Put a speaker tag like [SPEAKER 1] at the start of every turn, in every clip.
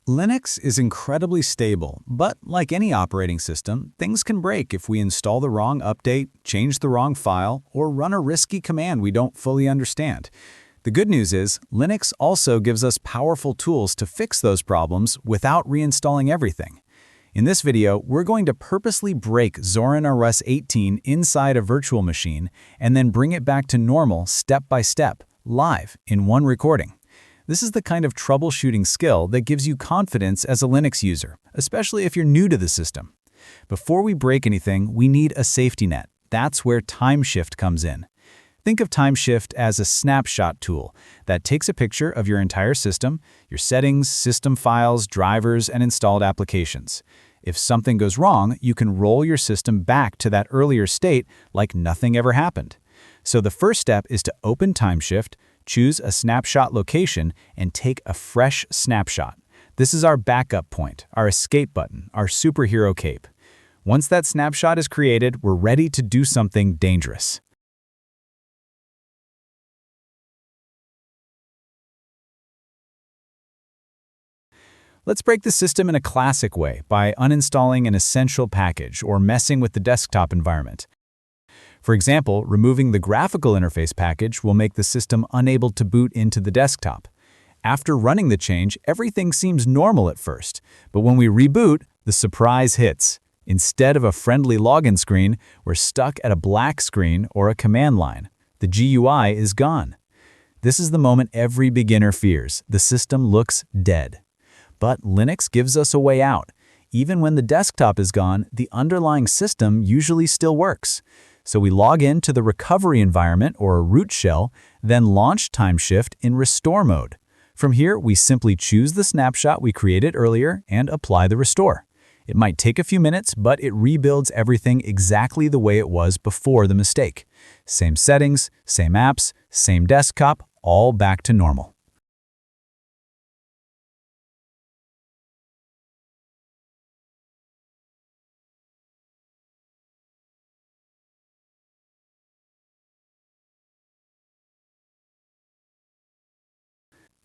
[SPEAKER 1] Linux is incredibly stable, but like any operating system, things can break if we install the wrong update, change the wrong file, or run a risky command we don't fully understand. The good news is, Linux also gives us powerful tools to fix those problems without reinstalling everything. In this video, we're going to purposely break Zorin OS 18 inside a virtual machine and then bring it back to normal step by step, live, in one recording. This is the kind of troubleshooting skill that gives you confidence as a Linux user, especially if you're new to the system. Before we break anything, we need a safety net. That's where Timeshift comes in. Think of Timeshift as a snapshot tool that takes a picture of your entire system, your settings, system files, drivers, and installed applications. If something goes wrong, you can roll your system back to that earlier state like nothing ever happened. So the first step is to open Timeshift, choose a snapshot location, and take a fresh snapshot. This is our backup point, our escape button, our superhero cape. Once that snapshot is created, we're ready to do something dangerous. Let's break the system in a classic way by uninstalling an essential package or messing with the desktop environment. For example, removing the graphical interface package will make the system unable to boot into the desktop. After running the change, everything seems normal at first, but when we reboot, the surprise hits. Instead of a friendly login screen, we're stuck at a black screen or a command line. The GUI is gone. This is the moment every beginner fears. The system looks dead. But Linux gives us a way out. Even when the desktop is gone, the underlying system usually still works. So we log into the recovery environment or root shell, then launch Timeshift in restore mode. From here, we simply choose the snapshot we created earlier and apply the restore. It might take a few minutes, but it rebuilds everything exactly the way it was before the mistake. Same settings, same apps, same desktop, all back to normal.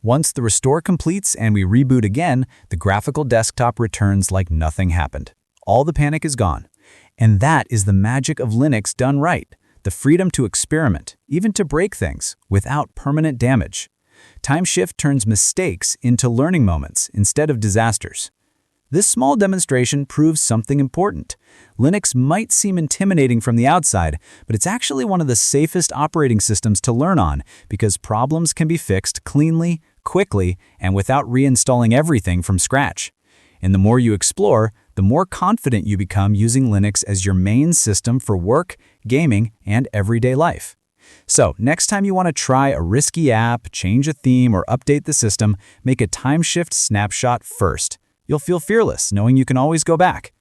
[SPEAKER 1] Once the restore completes and we reboot again, the graphical desktop returns like nothing happened. All the panic is gone. And that is the magic of Linux done right, the freedom to experiment, even to break things, without permanent damage. Timeshift turns mistakes into learning moments instead of disasters. This small demonstration proves something important. Linux might seem intimidating from the outside, but it's actually one of the safest operating systems to learn on because problems can be fixed cleanly, quickly, and without reinstalling everything from scratch. And the more you explore, the more confident you become using Linux as your main system for work, gaming, and everyday life. So, next time you want to try a risky app, change a theme, or update the system, make a Timeshift snapshot first. You'll feel fearless knowing you can always go back.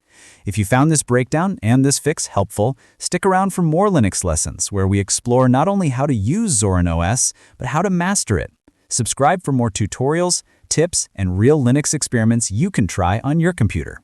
[SPEAKER 1] If you found this breakdown and this fix helpful, stick around for more Linux lessons where we explore not only how to use Zorin OS, but how to master it. Subscribe for more tutorials, tips, and real Linux experiments you can try on your computer.